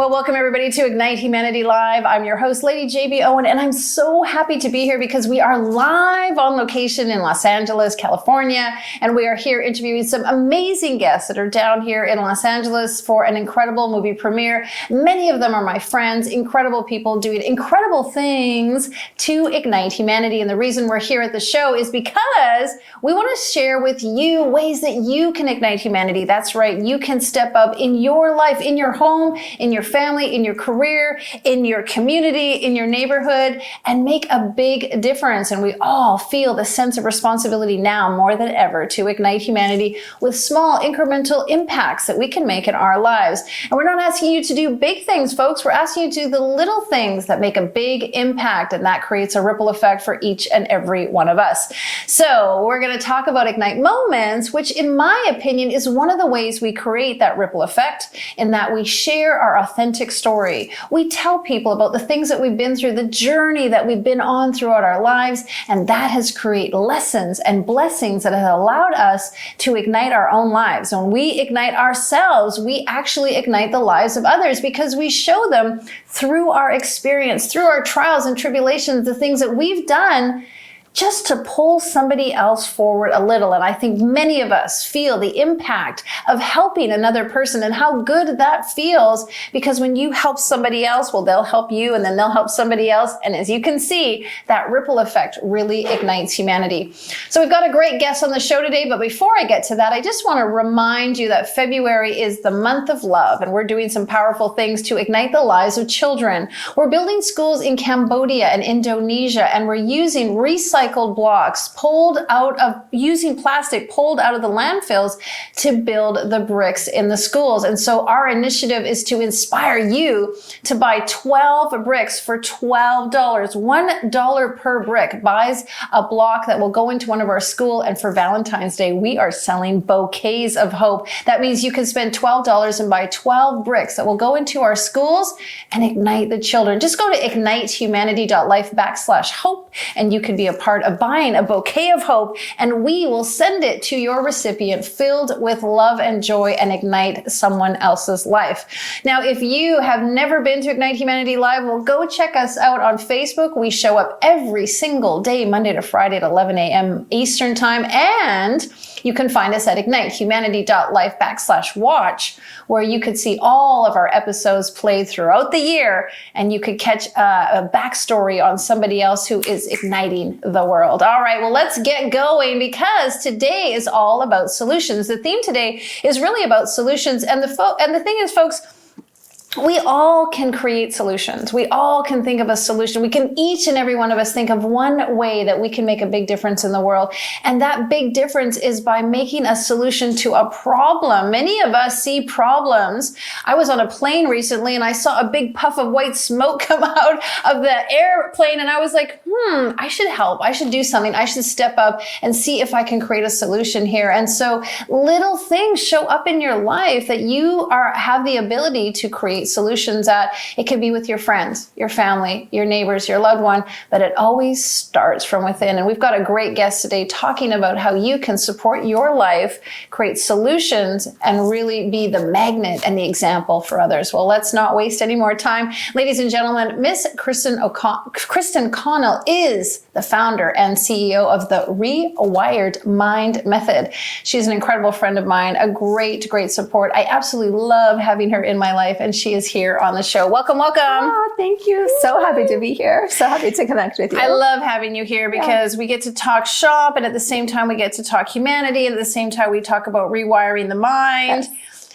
Well, welcome everybody to Ignite Humanity Live. I'm your host, Lady JB Owen, and I'm so happy to be here because we are live on location in Los Angeles, California, and we are here interviewing some amazing guests that are down here in Los Angeles for an incredible movie premiere. Many of them are my friends, incredible people doing incredible things to ignite humanity. And the reason we're here at the show is because we want to share with you ways that you can ignite humanity. That's right. You can step up in your life, in your home, in your family, in your career, in your community, in your neighborhood, and make a big difference. And we all feel the sense of responsibility now more than ever to ignite humanity with small incremental impacts that we can make in our lives. And we're not asking you to do big things, folks. We're asking you to do the little things that make a big impact, and that creates a ripple effect for each and every one of us. So we're going to talk about Ignite Moments, which in my opinion is one of the ways we create that ripple effect, in that we share our authentic story. We tell people about the things that we've been through, the journey that we've been on throughout our lives, and that has created lessons and blessings that have allowed us to ignite our own lives. When we ignite ourselves, we actually ignite the lives of others because we show them through our experience, through our trials and tribulations, the things that we've done just to pull somebody else forward a little. And I think many of us feel the impact of helping another person and how good that feels, because when you help somebody else, well, they'll help you and then they'll help somebody else. And as you can see, that ripple effect really ignites humanity. So we've got a great guest on the show today, but before I get to that, I just want to remind you that February is the month of love, and we're doing some powerful things to ignite the lives of children. We're building schools in Cambodia and Indonesia, and we're using recycled blocks using plastic pulled out of the landfills to build the bricks in the schools. And so our initiative is to inspire you to buy 12 bricks for $12. $1 per brick buys a block that will go into one of our schools. And for Valentine's Day, we are selling bouquets of hope. That means you can spend $12 and buy 12 bricks that will go into our schools and ignite the children. Just go to ignitehumanity.life/hope, and you can be a part of buying a bouquet of hope, and we will send it to your recipient filled with love and joy and ignite someone else's life. Now, if you have never been to Ignite Humanity Live, well, go check us out on Facebook. We show up every single day, Monday to Friday at 11 a.m. Eastern Time, and you can find us at ignitehumanity.life/watch, where you could see all of our episodes played throughout the year, and you could catch a backstory on somebody else who is igniting the world. All right, well, let's get going, because today is all about solutions. The theme today is really about solutions, and the thing is, folks, we all can create solutions. We all can think of a solution. We can, each and every one of us, think of one way that we can make a big difference in the world. And that big difference is by making a solution to a problem. Many of us see problems. I was on a plane recently and I saw a big puff of white smoke come out of the airplane, and I was like, I should help. I should do something. I should step up and see if I can create a solution here. And so little things show up in your life that you have the ability to create solutions at. It can be with your friends, your family, your neighbors, your loved one, but it always starts from within. And we've got a great guest today talking about how you can support your life, create solutions, and really be the magnet and the example for others. Well, let's not waste any more time. Ladies and gentlemen, Miss Kristen Connell is the founder and CEO of the Rewired Mind Method. She's an incredible friend of mine, a great support. I absolutely love having her in my life, and she is here on the show. Welcome. Oh, thank you. So happy to be here. So happy to connect with you. I love having you here because we get to talk shop, and at the same time we get to talk humanity, and at the same time we talk about rewiring the mind. Yes.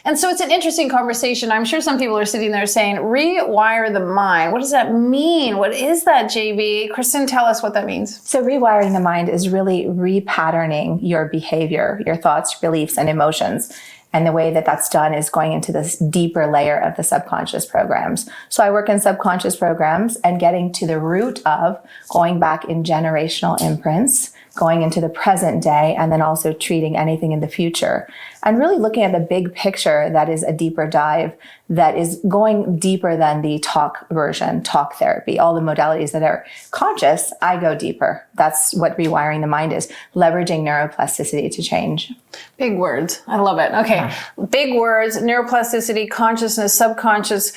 And so it's an interesting conversation. I'm sure some people are sitting there saying, rewire the mind. What does that mean? What is that, JB? Kristen, tell us what that means. So rewiring the mind is really repatterning your behavior, your thoughts, beliefs, and emotions. And the way that that's done is going into this deeper layer of the subconscious programs. So I work in subconscious programs and getting to the root of going back in generational imprints, going into the present day, and then also treating anything in the future. And really looking at the big picture that is a deeper dive, that is going deeper than the talk version, talk therapy, all the modalities that are conscious, I go deeper. That's what rewiring the mind is, leveraging neuroplasticity to change. Big words. I love it. Okay. Big words, neuroplasticity, consciousness, subconscious.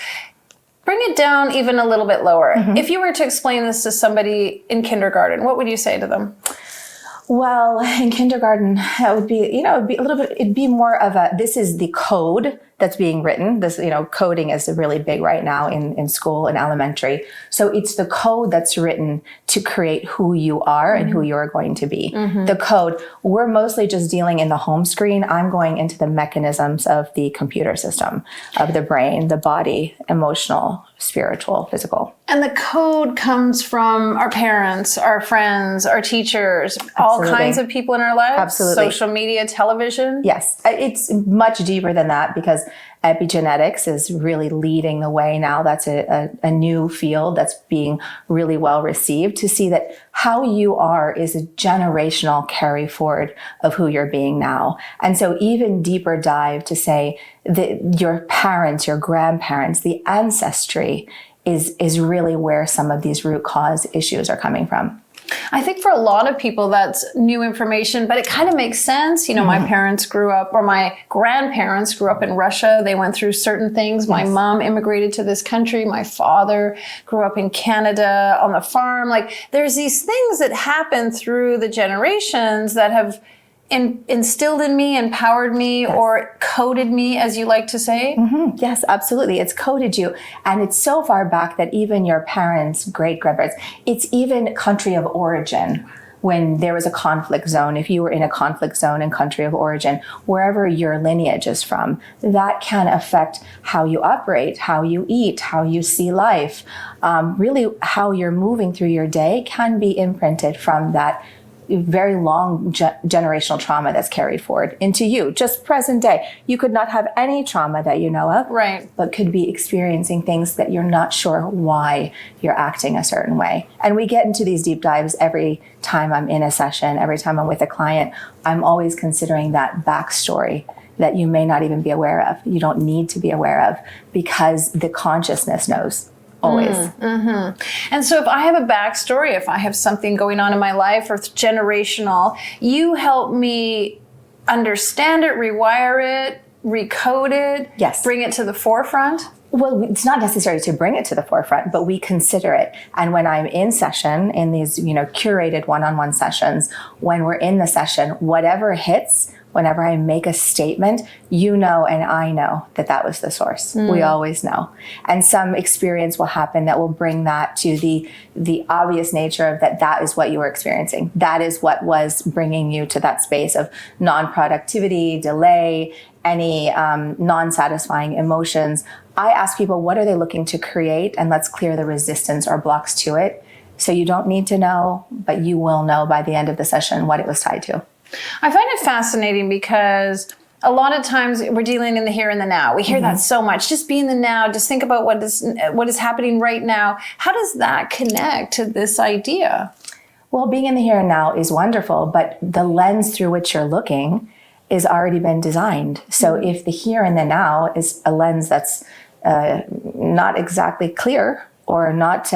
Bring it down even a little bit lower. If you were to explain this to somebody in kindergarten, what would you say to them? Well, in kindergarten, it would be, it'd be more of this is the code that's being written. This, coding is really big right now in school and elementary. So it's the code that's written to create who you are and who you're going to be. The code, we're mostly just dealing in the home screen. I'm going into the mechanisms of the computer system, of the brain, the body, emotional, spiritual, physical. And the code comes from our parents, our friends, our teachers, all kinds of people in our lives. Absolutely. Social media, television. Yes, it's much deeper than that because epigenetics is really leading the way now. That's a new field that's being really well received, to see that how you are is a generational carry forward of who you're being now. And so even deeper dive to say that your parents, your grandparents, the ancestry is really where some of these root cause issues are coming from. I think for a lot of people that's new information, but it kind of makes sense. My parents grew up, or my grandparents grew up in Russia. They went through certain things. My mom immigrated to this country. My father grew up in Canada on the farm. Like, there's these things that happen through the generations that have instilled in me, empowered me, or coded me, as you like to say. Yes, absolutely. It's coded you. And it's so far back that even your parents, great-grandparents, it's even country of origin. When there was a conflict zone, if you were in a conflict zone and country of origin, wherever your lineage is from, that can affect how you operate, how you eat, how you see life. Really, how you're moving through your day can be imprinted from that very long generational trauma that's carried forward into you, just present day. You could not have any trauma that you know of, right? But could be experiencing things that you're not sure why you're acting a certain way. And we get into these deep dives every time I'm in a session, every time I'm with a client. I'm always considering that backstory that you may not even be aware of. You don't need to be aware of, because the consciousness knows. Always. And so if I have a backstory, if I have something going on in my life or it's generational, you help me understand it, rewire it, recode it, yes, bring it to the forefront. Well, it's not necessary to bring it to the forefront, but we consider it. And when I'm in session, in these, curated one-on-one sessions, when we're in the session, whatever hits, whenever I make a statement, and I know that was the source. We always know. And some experience will happen that will bring that to the obvious nature of that is what you were experiencing. That is what was bringing you to that space of non-productivity, delay, any non-satisfying emotions. I ask people, what are they looking to create? And let's clear the resistance or blocks to it. So you don't need to know, but you will know by the end of the session what it was tied to. I find it fascinating because a lot of times we're dealing in the here and the now. We hear that so much. Just be in the now. Just think about what is happening right now. How does that connect to this idea? Well, being in the here and now is wonderful, but the lens through which you're looking is already been designed. So if the here and the now is a lens that's not exactly clear or not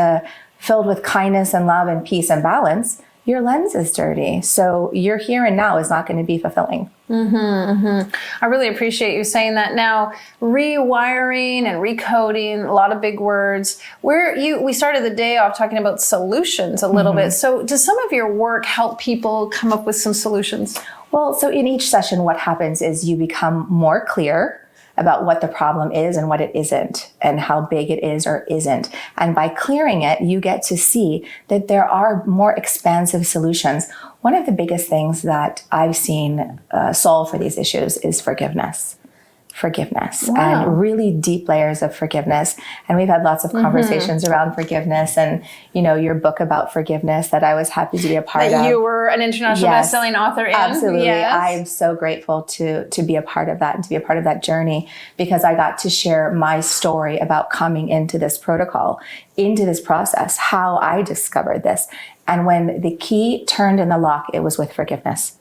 filled with kindness and love and peace and balance, your lens is dirty. So your here and now is not going to be fulfilling. I really appreciate you saying that. Now, rewiring and recoding, a lot of big words. We started the day off talking about solutions a little bit. So does some of your work help people come up with some solutions? Well, so in each session, what happens is you become more clear about what the problem is and what it isn't, and how big it is or isn't. And by clearing it, you get to see that there are more expansive solutions. One of the biggest things that I've seen solve for these issues is forgiveness. Wow. And really deep layers of forgiveness. And we've had lots of conversations around forgiveness, and your book about forgiveness that I was happy to be a part of. You were an international best-selling author in. Absolutely. Yes. I'm so grateful to be a part of that and to be a part of that journey, because I got to share my story about coming into this protocol, into this process, how I discovered this. And when the key turned in the lock, it was with forgiveness.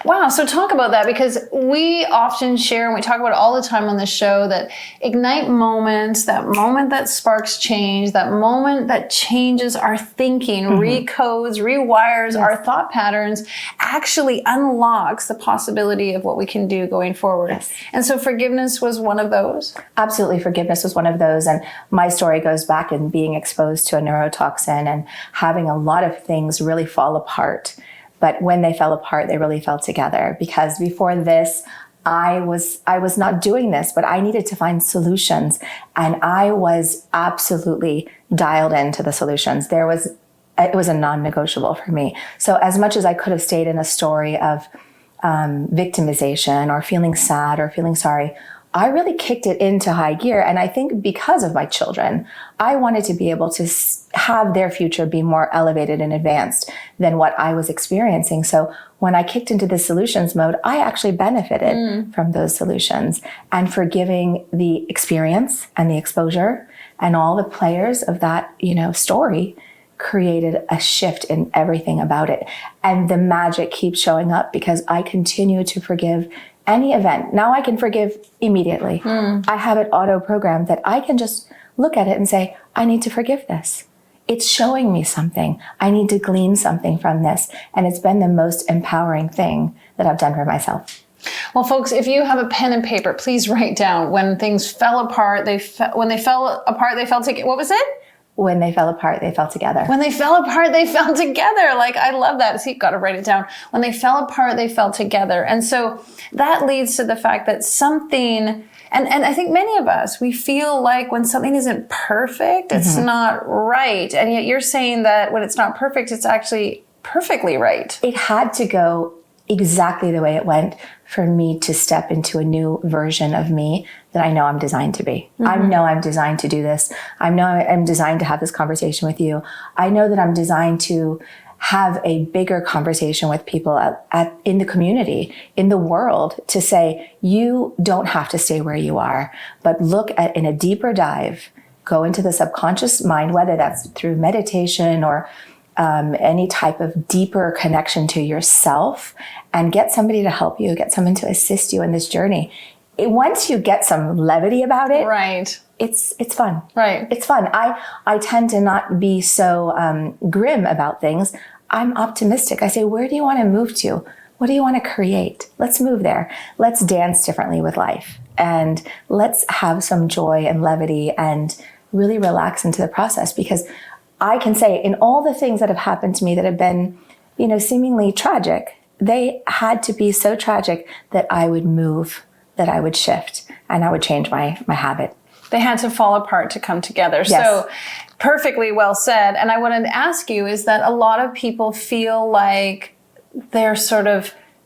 Wow. So talk about that, because we often share, and we talk about it all the time on the show, that ignite moments, that moment that sparks change, that moment that changes our thinking, recodes, rewires our thought patterns, actually unlocks the possibility of what we can do going forward. Yes. And so forgiveness was one of those? Absolutely. Forgiveness was one of those. And my story goes back in being exposed to a neurotoxin and having a lot of things really fall apart. But when they fell apart, they really fell together, because before this, I was not doing this, but I needed to find solutions, and I was absolutely dialed into the solutions. It was a non-negotiable for me. So as much as I could have stayed in a story of victimization or feeling sad or feeling sorry, I really kicked it into high gear. And I think because of my children, I wanted to be able to have their future be more elevated and advanced than what I was experiencing. So when I kicked into the solutions mode, I actually benefited from those solutions, and forgiving the experience and the exposure and all the players of that, story created a shift in everything about it. And the magic keeps showing up because I continue to forgive any event. Now I can forgive immediately. I have it auto-programmed that I can just look at it and say, I need to forgive this. It's showing me something. I need to glean something from this. And it's been the most empowering thing that I've done for myself. Well, folks, if you have a pen and paper, please write down when things fell apart. When they fell apart, they fell together. What was it? When they fell apart, they fell together. When they fell apart, they fell together. Like, I love that. See, got to write it down. When they fell apart, they fell together. And so that leads to the fact that something, and I think many of us, we feel like when something isn't perfect, it's not right. And yet you're saying that when it's not perfect, it's actually perfectly right. It had to go exactly the way it went for me to step into a new version of me that I know I'm designed to be. I know I'm designed to do this. I know I'm designed to have this conversation with you. I know that I'm designed to have a bigger conversation with people in the community, in the world, to say, you don't have to stay where you are, but look at, in a deeper dive, go into the subconscious mind, whether that's through meditation or any type of deeper connection to yourself, and get somebody to help you, get someone to assist you in this journey. Once you get some levity about it, right, it's fun. Right. It's fun. I tend to not be so grim about things. I'm optimistic. I say, where do you want to move to? What do you want to create? Let's move there. Let's dance differently with life. And let's have some joy and levity and really relax into the process, because I can say in all the things that have happened to me that have been, seemingly tragic, they had to be so tragic that I would move, that I would shift, and I would change my habit. They had to fall apart to come together. Yes. So perfectly well said. And I wanted to ask you, is that a lot of people feel like they're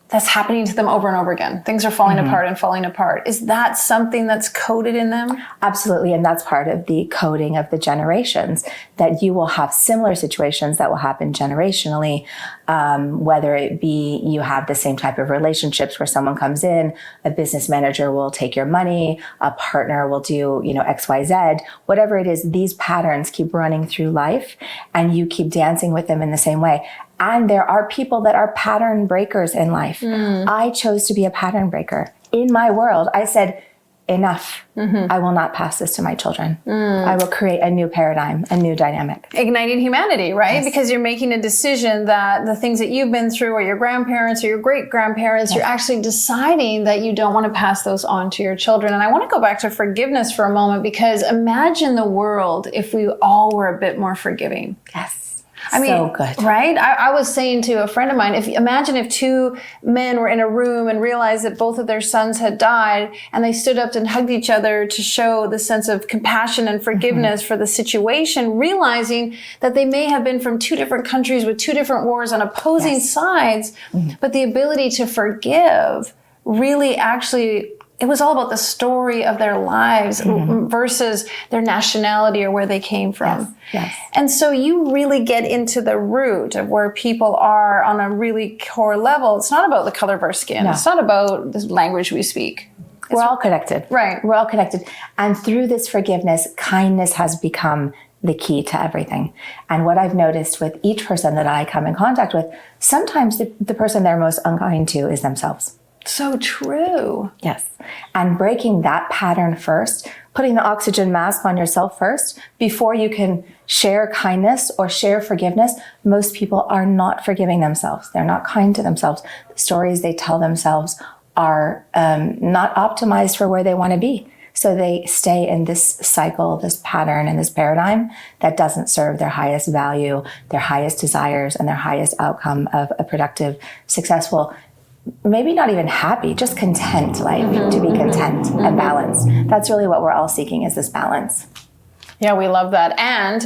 that's happening to them over and over again. Things are falling apart and falling apart. Is that something that's coded in them? Absolutely. And that's part of the coding of the generations, that you will have similar situations that will happen generationally, whether it be you have the same type of relationships where someone comes in, a business manager will take your money, a partner will do, XYZ, whatever it is, these patterns keep running through life and you keep dancing with them in the same way. And there are people that are pattern breakers in life. I chose to be a pattern breaker. In my world, I said, enough. I will not pass this to my children. I will create a new paradigm, a new dynamic. Igniting humanity, right? Yes. Because you're making a decision that the things that you've been through, or your grandparents or your great-grandparents, you're actually deciding that you don't want to pass those on to your children. And I want to go back to forgiveness for a moment, because imagine the world if we all were a bit more forgiving. Yes. So good. Right? I was saying to a friend of mine, imagine if two men were in a room and realized that both of their sons had died, and they stood up and hugged each other to show the sense of compassion and forgiveness for the situation, realizing that they may have been from two different countries with two different wars on opposing sides, but the ability to forgive really actually, it was all about the story of their lives versus their nationality or where they came from. Yes. And so you really get into the root of where people are on a really core level. It's not about the color of our skin. No. It's not about the language we speak. We're all connected. Right. We're all connected. And through this forgiveness, kindness has become the key to everything. And what I've noticed with each person that I come in contact with, sometimes the person they're most unkind to is themselves. So true. Yes. And breaking that pattern first, putting the oxygen mask on yourself first, before you can share kindness or share forgiveness. Most people are not forgiving themselves. They're not kind to themselves. The stories they tell themselves are not optimized for where they want to be. So they stay in this cycle, this pattern, and this paradigm that doesn't serve their highest value, their highest desires, and their highest outcome of a productive, successful, maybe not even happy, just content life, to be content and balanced. That's really what we're all seeking, is this balance. Yeah, we love that. And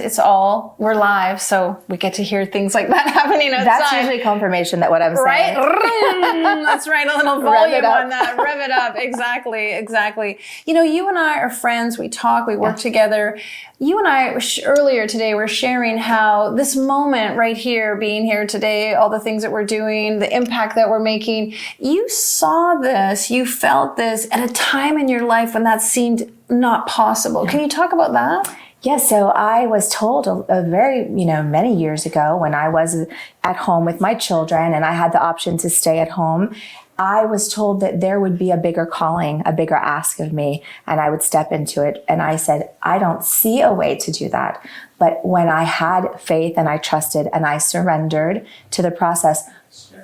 we're live, so we get to hear things like that happening outside. That's usually confirmation that what I'm saying. Right? That's right. A little volume on that. Rev it up. Exactly. You know, you and I are friends. We talk, we work together. You and I earlier today were sharing how this moment right here, being here today, all the things that we're doing, the impact that we're making, you saw this, you felt this at a time in your life when that seemed not possible. Can you talk about that? Yes, so I was told a very, many years ago, when I was at home with my children and I had the option to stay at home, I was told that there would be a bigger calling, a bigger ask of me, and I would step into it. And I said, I don't see a way to do that. But when I had faith and I trusted and I surrendered to the process,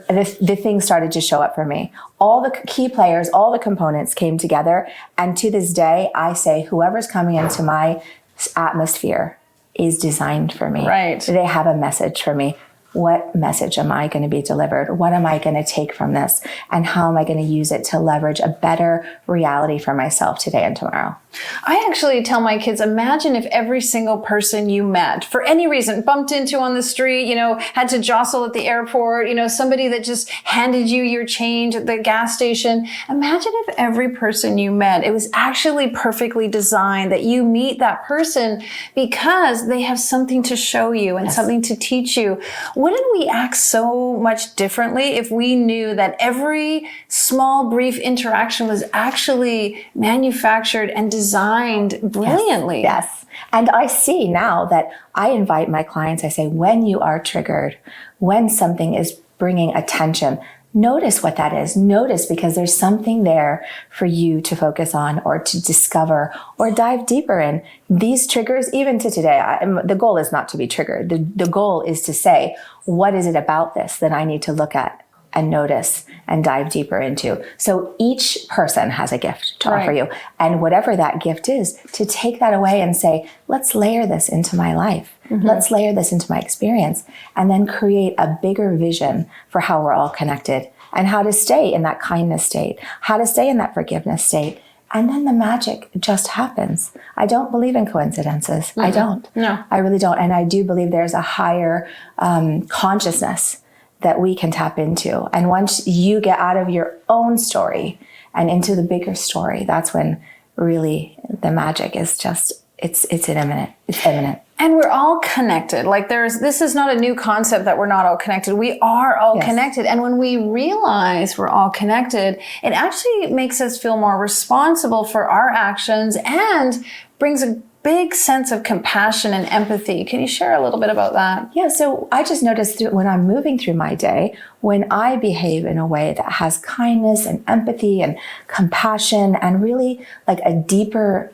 the things started to show up for me. All the key players, all the components came together. And to this day, I say, whoever's coming into my atmosphere is designed for me. Right. They have a message for me. What message am I going to be delivered? What am I going to take from this? And how am I going to use it to leverage a better reality for myself today and tomorrow? I actually tell my kids, imagine if every single person you met, for any reason, bumped into on the street, had to jostle at the airport, somebody that just handed you your change at the gas station. Imagine if every person you met, it was actually perfectly designed that you meet that person because they have something to show you and something to teach you. Wouldn't we act so much differently if we knew that every small, brief interaction was actually manufactured and designed brilliantly? Yes. And I see now that I invite my clients, I say, when you are triggered, when something is bringing attention, notice what that is. Notice, because there's something there for you to focus on or to discover or dive deeper in. These triggers, even to today, the goal is not to be triggered. The goal is to say, what is it about this that I need to look at and notice and dive deeper into? So each person has a gift to offer you. And whatever that gift is, to take that away and say, let's layer this into my life. Let's layer this into my experience, and then create a bigger vision for how we're all connected and how to stay in that kindness state, how to stay in that forgiveness state. And then the magic just happens. I don't believe in coincidences. I don't. No. I really don't. And I do believe there's a higher consciousness that we can tap into. And once you get out of your own story and into the bigger story, that's when really the magic is just, it's imminent. It's imminent. And we're all connected. This is not a new concept that we're not all connected. We are all connected. And when we realize we're all connected, it actually makes us feel more responsible for our actions and brings a big sense of compassion and empathy. Can you share a little bit about that? Yeah, so I just noticed when I'm moving through my day, when I behave in a way that has kindness and empathy and compassion and really like a deeper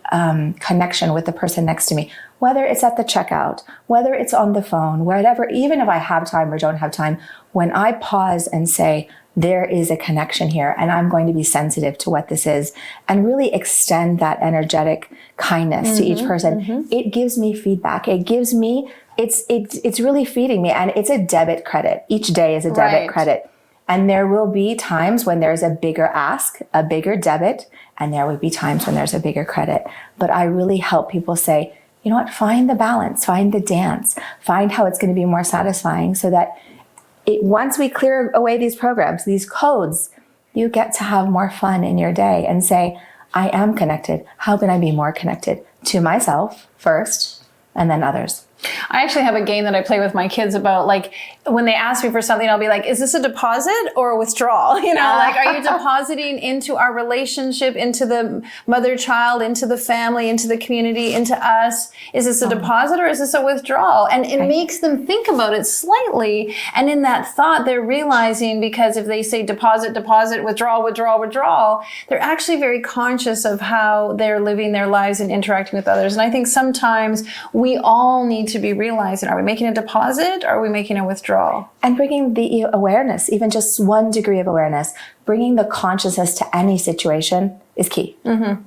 connection with the person next to me, whether it's at the checkout, whether it's on the phone, wherever, even if I have time or don't have time, when I pause and say, there is a connection here, and I'm going to be sensitive to what this is, and really extend that energetic kindness to each person. It gives me feedback. It gives me, it's really feeding me, and it's a debit credit. Each day is a debit credit. And there will be times when there's a bigger ask, a bigger debit, and there will be times when there's a bigger credit. But I really help people say, you know what, find the balance, find the dance, find how it's going to be more satisfying, so that once we clear away these programs, these codes, you get to have more fun in your day and say, I am connected. How can I be more connected to myself first and then others? I actually have a game that I play with my kids about when they ask me for something, I'll be like, is this a deposit or a withdrawal? You know, like, are you depositing into our relationship, into the mother-child, into the family, into the community, into us? Is this a deposit or is this a withdrawal? And it makes them think about it slightly. And in that thought, they're realizing, because if they say deposit, deposit, withdrawal, withdrawal, withdrawal, they're actually very conscious of how they're living their lives and interacting with others. And I think sometimes we all need to be realizing, are we making a deposit or are we making a withdrawal? And bringing the awareness, even just 1 degree of awareness, bringing the consciousness to any situation is key.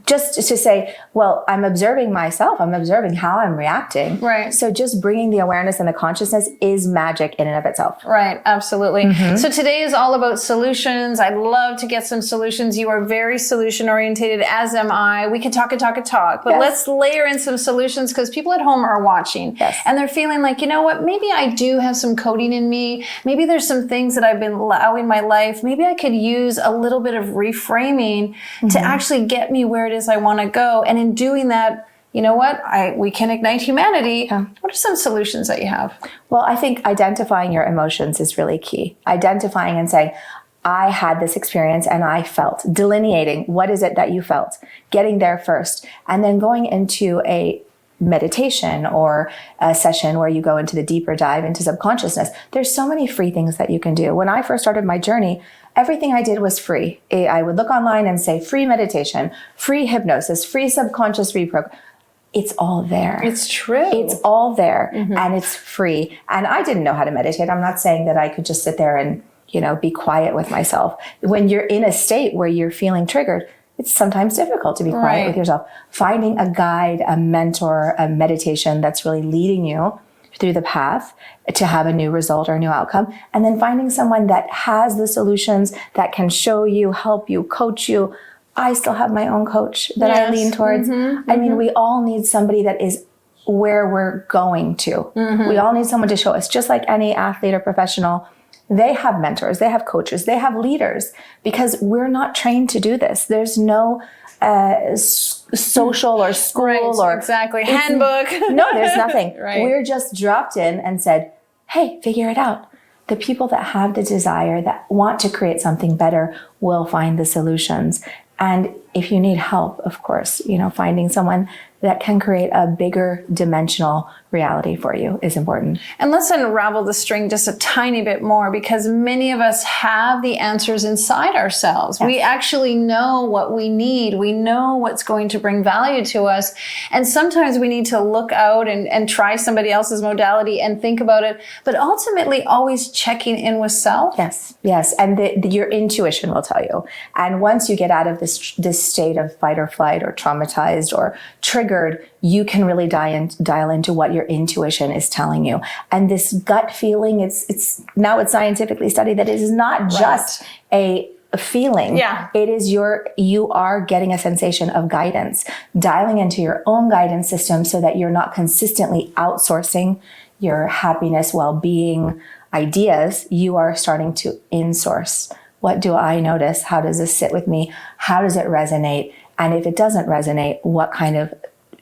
Just to say, well, I'm observing myself. I'm observing how I'm reacting. Right. So just bringing the awareness and the consciousness is magic in and of itself. Right. Absolutely. So today is all about solutions. I'd love to get some solutions. You are very solution oriented, as am I. We can talk and talk and talk, but let's layer in some solutions, because people at home are watching and they're feeling like, you know what, maybe I do have some coding in me. Maybe there's some things that I've been allowing my life. Maybe I could use a little bit of reframing to actually get me where it is I want to go. And in doing that, you know what? We can ignite humanity. What are some solutions that you have? Well, I think identifying your emotions is really key. Identifying and saying, I had this experience and I felt. Delineating what is it that you felt. Getting there first. And then going into a meditation or a session where you go into the deeper dive into subconsciousness. There's so many free things that you can do. When I first started my journey, everything I did was free. I would look online and say free meditation, free hypnosis, free subconscious reprogram. It's all there. It's true. It's all there and it's free. And I didn't know how to meditate. I'm not saying that I could just sit there and, be quiet with myself. When you're in a state where you're feeling triggered, it's sometimes difficult to be quiet with yourself. Finding a guide, a mentor, a meditation that's really leading you through the path to have a new result or a new outcome. And then finding someone that has the solutions, that can show you, help you, coach you. I still have my own coach that I lean towards. I mean, we all need somebody that is where we're going to. We all need someone to show us, just like any athlete or professional. They have mentors, they have coaches, they have leaders, because we're not trained to do this. There's no social or school or handbook. No, there's nothing. We're just dropped in and said, hey, figure it out. The people that have the desire, that want to create something better, will find the solutions. And if you need help, of course, finding someone that can create a bigger dimensional reality for you is important. And let's unravel the string just a tiny bit more, because many of us have the answers inside ourselves. We actually know what we need. We know what's going to bring value to us. And sometimes we need to look out and try somebody else's modality and think about it, but ultimately always checking in with self. Yes. And your intuition will tell you. And once you get out of this state of fight or flight or traumatized or triggered, you can really dial into what your intuition is telling you. And this gut feeling, it's now it's scientifically studied that it is not just a feeling. It is you are getting a sensation of guidance, dialing into your own guidance system so that you're not consistently outsourcing your happiness, well-being ideas. You are starting to insource. What do I notice? How does this sit with me? How does it resonate? And if it doesn't resonate, what kind of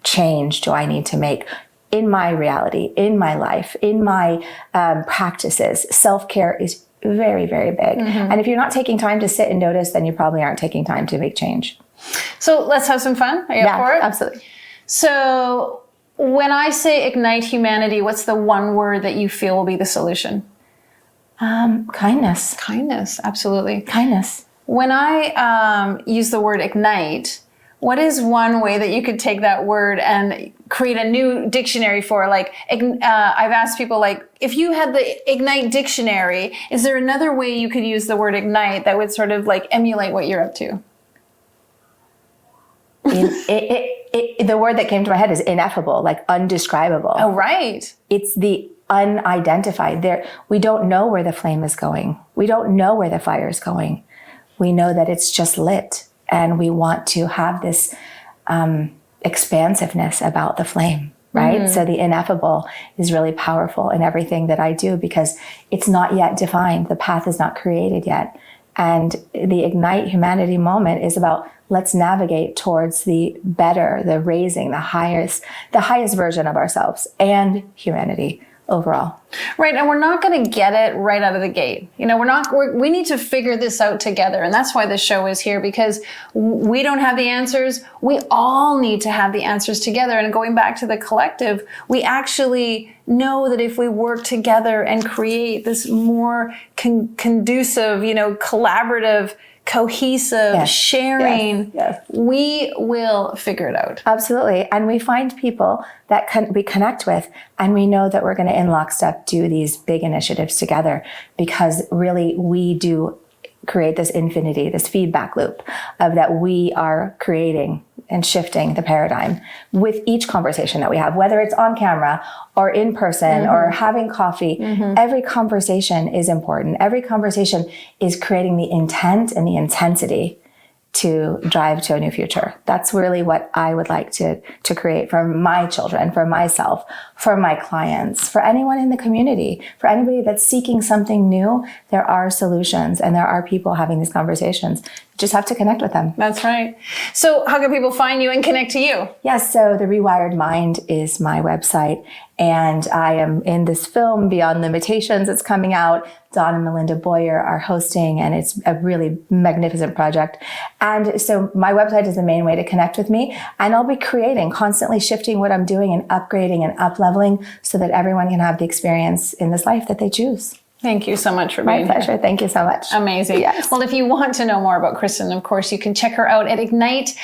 change do I need to make in my reality, in my life, in my practices? Self-care is very, very big. And if you're not taking time to sit and notice, then you probably aren't taking time to make change. So let's have some fun. Are you up for it? Absolutely. So when I say ignite humanity, what's the one word that you feel will be the solution? Kindness. Kindness, absolutely. Kindness. When I use the word ignite, what is one way that you could take that word and create a new dictionary for? Like, I've asked people, like, if you had the Ignite dictionary, is there another way you could use the word ignite that would sort of like emulate what you're up to? The word that came to my head is ineffable, like undescribable. Oh, right. It's the unidentified. We don't know where the flame is going. We don't know where the fire is going. We know that it's just lit. And we want to have this expansiveness about the flame, right? So the ineffable is really powerful in everything that I do, because it's not yet defined. The path is not created yet. And the Ignite Humanity moment is about, let's navigate towards the better, the raising, the highest version of ourselves and humanity. overall. Right. And we're not going to get it right out of the gate. You know, we need to figure this out together. And that's why this show is here, because we don't have the answers. We all need to have the answers together. And going back to the collective, we actually know that if we work together and create this more conducive, collaborative, cohesive, sharing, we will figure it out. Absolutely. And we find people that we connect with, and we know that we're going to in lockstep do these big initiatives together, because really we do create this infinity, this feedback loop of that we are creating and shifting the paradigm with each conversation that we have, whether it's on camera or in person or having coffee. Every conversation is important. Every conversation is creating the intent and the intensity to drive to a new future. That's really what I would like to create for my children, for myself, for my clients, for anyone in the community, for anybody that's seeking something new. There are solutions, and there are people having these conversations. You just have to connect with them. That's right. So how can people find you and connect to you? Yes, so the Rewired Mind is my website, and I am in this film, Beyond Limitations. It's coming out. Don and Melinda Boyer are hosting, and it's a really magnificent project. And so my website is the main way to connect with me, and I'll be creating, constantly shifting what I'm doing and upgrading and up-leveling so that everyone can have the experience in this life that they choose. Thank you so much for being here. My pleasure. Thank you so much. Amazing. Yes. Well, if you want to know more about Kristen, of course, you can check her out at Ignite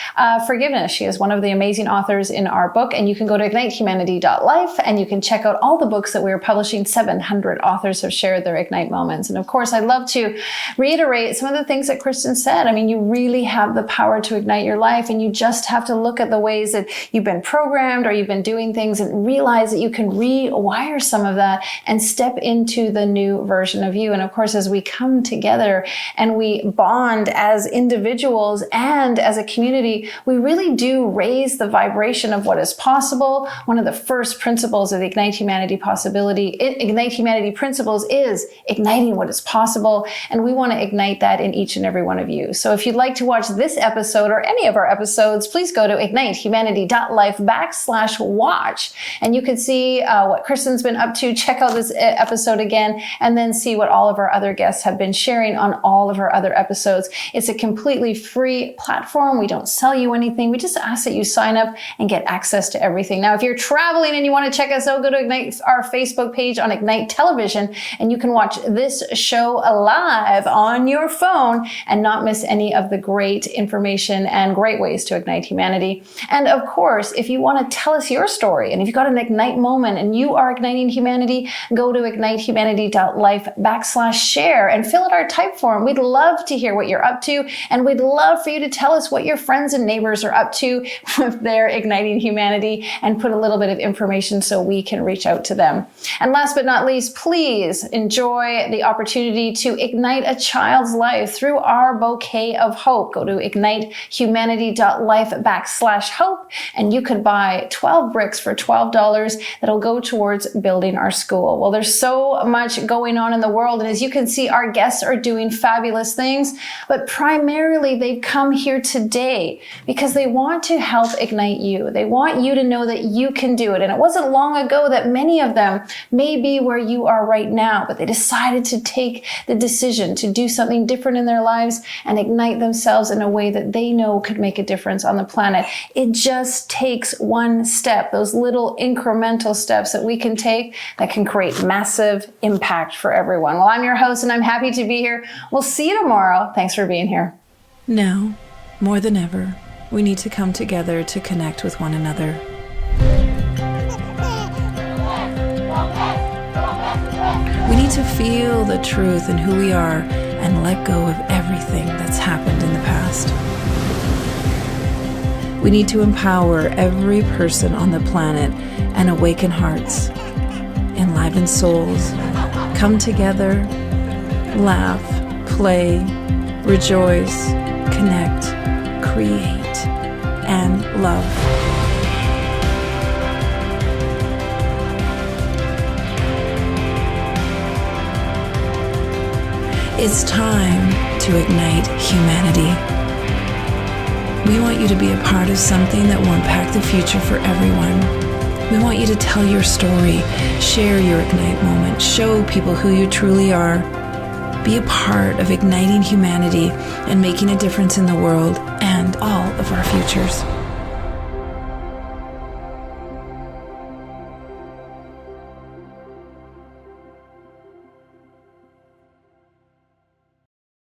Forgiveness. She is one of the amazing authors in our book, and you can go to ignitehumanity.life and you can check out all the books that we are publishing. 700 authors have shared their Ignite moments. And of course, I'd love to reiterate some of the things that Kristen said. I mean, you really have the power to ignite your life, and you just have to look at the ways that you've been programmed or you've been doing things and realize that you can rewire some of that and step into the new version of you. And of course, as we come together and we bond as individuals and as a community, we really do raise the vibration of what is possible. One of the first principles of the Ignite Humanity principles is igniting what is possible. And we want to ignite that in each and every one of you. So if you'd like to watch this episode or any of our episodes, please go to ignitehumanity.life/watch. And you can see what Kristen's been up to. Check out this episode again, and then see what all of our other guests have been sharing on all of our other episodes. It's a completely free platform. We don't sell you anything. We just ask that you sign up and get access to everything. Now, if you're traveling and you want to check us out, go to Ignite, our Facebook page on Ignite Television, and you can watch this show live on your phone and not miss any of the great information and great ways to ignite humanity. And of course, if you want to tell us your story, and if you've got an Ignite moment and you are igniting humanity, go to ignitehumanity.life/share and fill out our type form. We'd love to hear what you're up to, and we'd love for you to tell us what your friends and neighbors are up to with their igniting humanity, and put a little bit of information so we can reach out to them. And last but not least, please enjoy the opportunity to ignite a child's life through our bouquet of hope. Go to ignitehumanity.life/hope, and you could buy 12 bricks for $12 that'll go towards building our school. Well, there's so much going on in the world, and as you can see, our guests are doing fabulous things, but primarily they've come here today because they want to help ignite you. They want you to know that you can do it. And it wasn't long ago that many of them may be where you are right now, but they decided to take the decision to do something different in their lives and ignite themselves in a way that they know could make a difference on the planet. It just takes one step, those little incremental steps that we can take that can create massive impact for everyone. Well, I'm your host, and I'm happy to be here. We'll see you tomorrow. Thanks for being here. Now, more than ever, we need to come together to connect with one another. We need to feel the truth in who we are and let go of everything that's happened in the past. We need to empower every person on the planet and awaken hearts, enliven souls, come together, laugh, play, rejoice, connect, create, and love. It's time to ignite humanity. We want you to be a part of something that will impact the future for everyone. We want you to tell your story, share your Ignite moment, show people who you truly are. Be a part of igniting humanity and making a difference in the world and all of our futures.